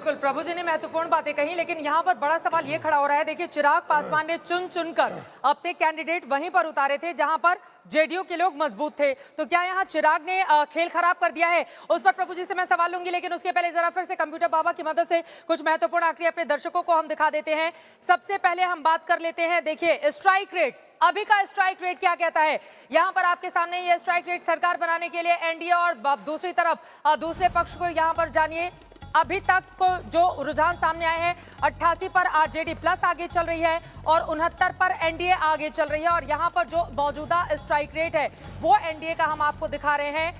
बिल्कुल प्रभु जी ने महत्वपूर्ण बातें कही, लेकिन यहाँ पर बड़ा सवाल ये खड़ा हो रहा है। देखिए, चिराग पासवान ने चुन चुनकर अपने कैंडिडेट वहीं पर उतारे थे जहां पर जेडीयू के लोग मजबूत थे। तो क्या यहाँ चिराग ने खेल खराब कर दिया है? उस पर प्रभु जी से मैं सवाल लूंगी, लेकिन उसके पहले जरा फिर से कंप्यूटर बाबा की मदद से कुछ महत्वपूर्ण आंकड़े अपने दर्शकों को हम दिखा देते हैं। सबसे पहले हम बात कर लेते हैं, देखिए स्ट्राइक रेट, अभी का स्ट्राइक रेट क्या कहता है। यहां पर आपके सामने ये स्ट्राइक रेट सरकार बनाने के लिए एनडीए और दूसरी तरफ दूसरे पक्ष को यहां पर जानिए। अभी तक को जो रुझान सामने आए हैं, 88 पर आरजेडी प्लस आगे चल रही है और 69 पर एनडीए आगे चल रही है। और यहां पर जो मौजूदा स्ट्राइक रेट है वो एनडीए का हम आपको दिखा रहे हैं,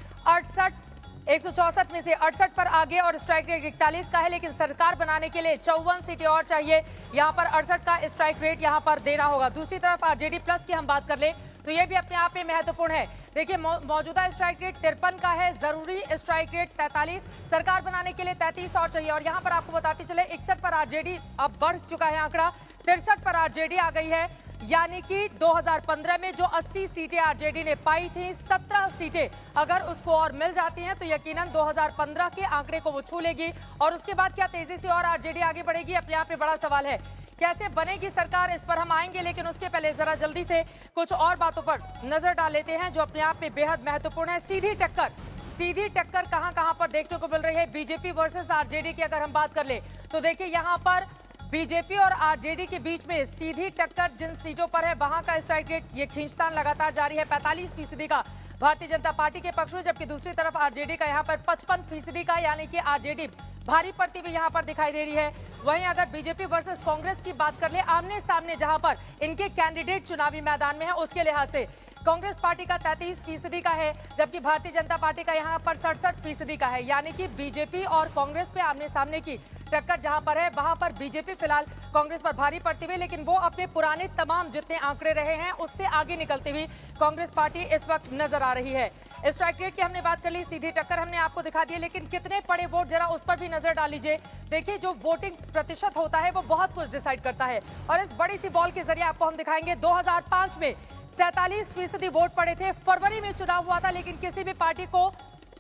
164 में से 68 पर आगे और स्ट्राइक रेट 41 का है। लेकिन सरकार बनाने के लिए 54 सीटें और चाहिए। यहां पर 68 का स्ट्राइक रेट यहां पर देना होगा। दूसरी तरफ आरजेडी प्लस की हम बात कर ले तो ये भी अपने आप में महत्वपूर्ण है। देखिए, मौजूदा स्ट्राइक रेट 53 का है, जरूरी स्ट्राइक रेट 43, सरकार बनाने के लिए 33 और चाहिए। और यहां पर आपको बताते चले 61 पर आरजेडी अब बढ़ चुका है आंकड़ा, 63 पर आरजेडी आ गई है। यानी कि 2015 में जो 80 सीटें आरजेडी ने पाई थी, 17 सीटें अगर उसको और मिल जाती हैं तो यकीनन 2015 के आंकड़े को वो छू लेगी। और उसके बाद क्या तेजी से और आरजेडी आगे बढ़ेगी, अपने आप में बड़ा सवाल है। कैसे बनेगी सरकार, इस पर हम आएंगे, लेकिन उसके पहले जरा जल्दी से कुछ और बातों पर नजर डाल लेते हैं जो अपने आप में बेहद महत्वपूर्ण है। सीधी टक्कर कहां पर देखने को मिल रही है बीजेपी वर्सेस आरजेडी की अगर हम बात कर ले तो देखिए, यहां पर बीजेपी और आरजेडी के बीच में सीधी टक्कर जिन सीटों पर है वहां का स्ट्राइक रेट ये खींचतान लगातार जारी है, 45% का भारतीय जनता पार्टी के पक्ष में, जबकि दूसरी तरफ आरजेडी का यहां पर 55% का, यानी कि आरजेडी भारी पड़ती हुई यहां पर दिखाई दे रही है। वहीं अगर बीजेपी वर्सेस कांग्रेस की बात कर ले, आमने सामने जहां पर इनके कैंडिडेट चुनावी मैदान में है, उसके लिहाज से कांग्रेस पार्टी का 33% का है, जबकि भारतीय जनता पार्टी का यहां पर 67% का है। यानी कि बीजेपी और कांग्रेस पे आमने सामने की टक्कर जहां पर है वहां पर बीजेपी फिलहाल कांग्रेस पर भारी पड़ती हुई, लेकिन वो अपने पुराने तमाम जितने आंकड़े रहे हैं उससे आगे निकलती हुई कांग्रेस पार्टी इस वक्त नजर आ रही है। स्ट्राइक रेट की हमने बात कर ली, सीधी टक्कर हमने आपको दिखा दी, लेकिन कितने पड़े वोट जरा उस पर भी नजर डाल लीजिए। देखिए, जो वोटिंग प्रतिशत होता है वो बहुत कुछ डिसाइड करता है और इस बड़ी सी बॉल के जरिए आपको हम दिखाएंगे। 2005 में 47% वोट पड़े थे, फरवरी में चुनाव हुआ था, लेकिन किसी भी पार्टी को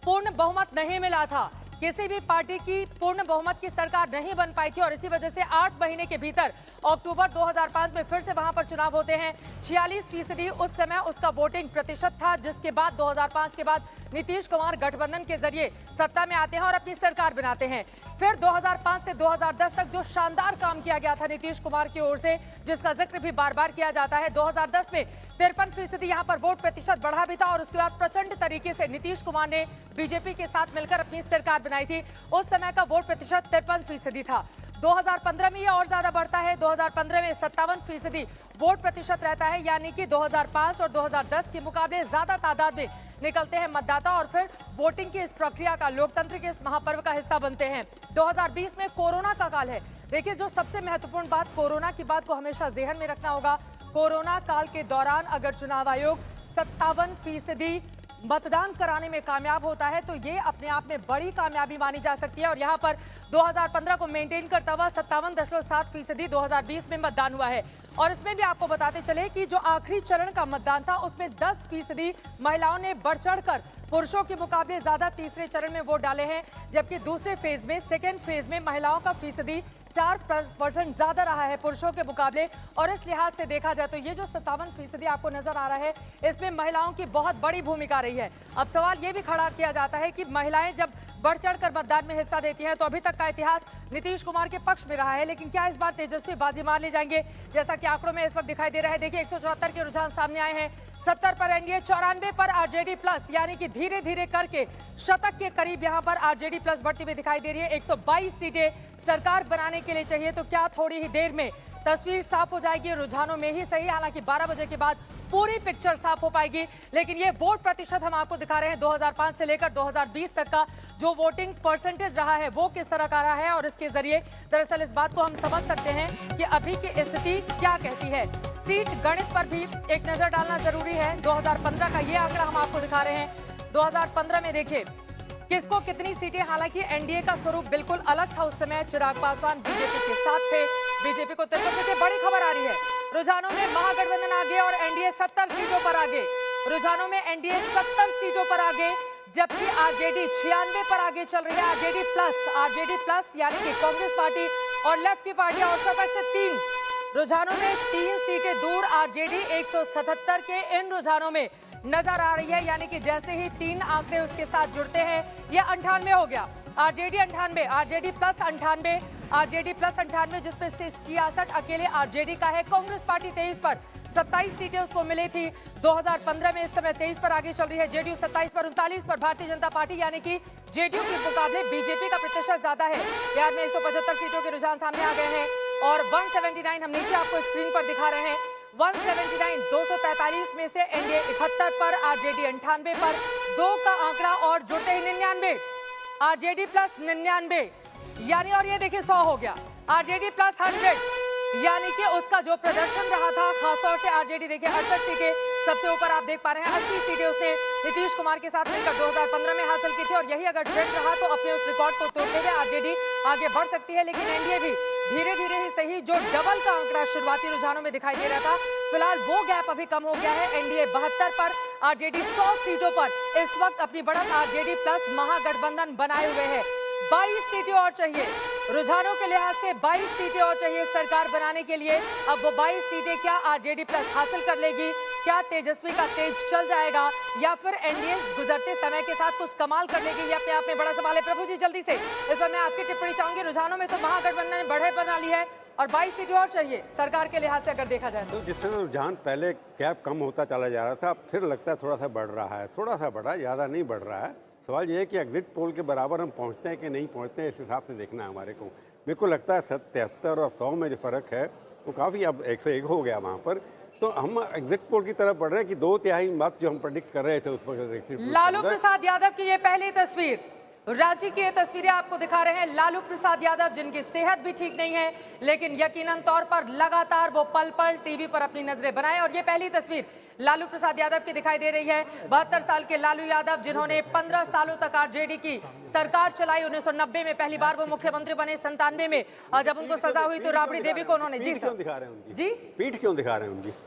पूर्ण बहुमत नहीं मिला था, किसी भी पार्टी की पूर्ण बहुमत की सरकार नहीं बन पाई थी। और इसी वजह से 8 महीने के भीतर अक्टूबर 2005 में फिर से वहां पर चुनाव होते हैं। 46% उस समय उसका वोटिंग प्रतिशत था, जिसके बाद 2005 के बाद नीतीश कुमार गठबंधन के जरिए सत्ता में आते हैं और अपनी सरकार बनाते हैं। फिर 2005 से 2010 तक जो शानदार काम किया गया था नीतीश कुमार की ओर से, जिसका जिक्र भी बार बार किया जाता है, 2010 में 53% यहाँ पर वोट प्रतिशत बढ़ा भी था और उसके बाद प्रचंड तरीके से नीतीश कुमार ने बीजेपी के साथ मिलकर अपनी सरकार बनाई थी। उस समय का वोट प्रतिशत 53% था। 2015 में ये और ज्यादा बढ़ता है, 2015 में 57% वोट प्रतिशत रहता है, यानी कि 2005 और 2010 के मुकाबले ज्यादा तादाद में निकलते हैं मतदाता और फिर वोटिंग की इस प्रक्रिया का, लोकतंत्र के इस महापर्व का हिस्सा बनते हैं। 2020 में कोरोना का काल है। देखिए, जो सबसे महत्वपूर्ण बात, कोरोना की बात को हमेशा ज़हन में रखना होगा। कोरोना काल के दौरान अगर चुनाव आयोग 57% मतदान कराने में कामयाब होता है तो ये अपने आप में बड़ी कामयाबी मानी जा सकती है। और यहाँ पर 2015 को मेंटेन करता हुआ 57.7% 2020 में मतदान हुआ है। और इसमें भी आपको बताते चले कि जो आखिरी चरण का मतदान था उसमें 10% महिलाओं ने बढ़ चढ़कर पुरुषों के मुकाबले ज्यादा तीसरे चरण में वोट डाले हैं, जबकि दूसरे फेज में, सेकेंड फेज में महिलाओं का फीसदी 4% ज्यादा रहा है पुरुषों के मुकाबले। और इस लिहाज से देखा जाए तो ये जो 57% आपको नजर आ रहा है, इसमें महिलाओं की बहुत बड़ी भूमिका रही है। अब सवाल ये भी खड़ा किया जाता है कि महिलाएं जब बढ़ चढ़कर मतदान में हिस्सा देती हैं तो अभी तक का इतिहास नीतीश कुमार के पक्ष में रहा है, लेकिन क्या इस बार तेजस्वी बाजी मार ले जाएंगे, जैसा कि आंकड़ों में इस वक्त दिखाई दे रहा है। देखिए, 174 के रुझान सामने आए हैं, 70 पर एनडीए, 94 पर आरजेडी प्लस, यानी कि धीरे धीरे करके शतक के करीब यहां पर आरजेडी प्लस बढ़ती हुई दिखाई दे रही है। 122 सीटें सरकार बनाने के लिए चाहिए, तो क्या थोड़ी ही देर में तस्वीर साफ हो जाएगी, रुझानों में ही सही, हालांकि 12 बजे के बाद पूरी पिक्चर साफ हो पाएगी। लेकिन ये वोट प्रतिशत हम आपको दिखा रहे हैं 2005 से लेकर 2020 तक का जो वोटिंग परसेंटेज रहा है वो किस तरह का रहा है, और इसके जरिए दरअसल इस बात को हम समझ सकते हैं कि अभी की स्थिति क्या कहती है। सीट गणित पर भी एक नजर डालना जरूरी है। 2015 का ये आंकड़ा हम आपको दिखा रहे हैं। 2015 में देखिए किसको कितनी सीटें, हालांकि एनडीए का स्वरूप बिल्कुल अलग था। उस समय चिराग पासवान बीजेपी के साथ थे, बीजेपी को 53 सीटें, बड़ी खबर आ रही है। रुझानों में महागठबंधन आगे और एनडीए 70 सीटों पर आगे। रुझानों में एनडीए 70 सीटों पर आगे, जबकि आरजेडी 96 पर आगे चल रही है। आरजेडी प्लस यानी कि कांग्रेस पार्टी और लेफ्ट की पार्टियां और शतक से 3 रुझानों में 3 सीटें दूर। आरजेडी 177 के इन रुझानों में नजर आ रही है, यानी कि जैसे ही 3 आंकड़े उसके साथ जुड़ते हैं यह 98 हो गया। आरजेडी 98, आरजेडी प्लस 98, जिसमें से 66 अकेले आरजेडी का है। कांग्रेस पार्टी 23 पर, 27 सीटें उसको मिली थी 2015 में। इस समय 23 पर आगे चल रही है। जेडीयू 27 पर, 39 पर भारतीय जनता पार्टी यानी कि जेडीयू के मुकाबले बीजेपी का प्रतिशत ज्यादा है। बिहार में 175 सीटों के रुझान सामने आ गए हैं और 179 हम नीचे आपको स्क्रीन पर दिखा रहे हैं। 179, 243 में से एनडीए 71 पर, आरजेडी 98 पर, 2 का आंकड़ा और जुड़ते ही 99। आरजेडी प्लस 99 यानी, और ये देखिए 100 हो गया। आरजेडी प्लस 100 यानी कि उसका जो प्रदर्शन रहा था, खासतौर से आरजेडी देखिए 68 सीटें सबसे ऊपर आप देख पा रहे हैं। 80 सीटें उसने नीतीश कुमार के साथ मिलकर 2015 में हासिल की थी और यही अगर ट्रेंड रहा तो अपने उस रिकॉर्ड को तोड़ते हुए आरजेडी आगे बढ़ सकती है। लेकिन एनडीए भी धीरे धीरे ही सही जो डबल का आंकड़ा शुरुआती रुझानों में दिखाई दे रहा था, फिलहाल वो गैप अभी कम हो गया है। एनडीए 72 पर, आरजेडी 100 सीटों पर इस वक्त अपनी बढ़त आरजेडी प्लस महागठबंधन बनाए हुए है। 22 सीटें और चाहिए, रुझानों के लिहाज से 22 सीटें और चाहिए सरकार बनाने के लिए। अब वो 22 सीटें क्या आरजेडी प्लस हासिल कर लेगी? क्या तेजस्वी का तेज चल जाएगा या फिर एनडीए गुजरते समय के साथ कुछ कमाल कर लेगी? ये अपने आप में बड़ा सवाल है। प्रभु जी जल्दी से इस पर मैं आपकी टिप्पणी चाहूंगी। रुझानों में तो महागठबंधन ने बढ़त बना ली है और 22 सीटें और चाहिए सरकार के लिहाज से अगर देखा जाए तो। जिस तरह रुझान पहले गैप कम होता चला जा रहा था, फिर लगता है थोड़ा सा बढ़ रहा है, थोड़ा सा बढ़ा, ज़्यादा नहीं बढ़ रहा है। सवाल ये है कि एग्जिट पोल के बराबर हम पहुंचते हैं कि नहीं पहुंचते हैं, इस हिसाब से देखना है हमारे को। मेरे को लगता है 73 और 100 में जो फ़र्क है वो काफ़ी अब 101 हो गया वहाँ पर। तो हम एग्जिट पोल की तरफ बढ़ रहे हैं कि 2/3 मत जो हम प्रेडिक्ट कर रहे थे उस पर। लालू प्रसाद यादव की ये पहली तस्वीर, राज्य की ये तस्वीरें आपको दिखा रहे हैं। लालू प्रसाद यादव जिनकी सेहत भी ठीक नहीं है, लेकिन यकीनन तौर पर लगातार वो पल पल टीवी पर अपनी नजरें बनाए और ये पहली तस्वीर लालू प्रसाद यादव की दिखाई दे रही है। 72 साल के लालू यादव जिन्होंने 15 सालों तक आरजेडी की सरकार चलाई। 1990 में पहली बार वो मुख्यमंत्री बने, 97 में और जब उनको सजा हुई तो राबड़ी देवी को उन्होंने पीठ क्यों दिखा रहे हैं उनकी? जी पीठ क्यों दिखा रहे हैं उनकी?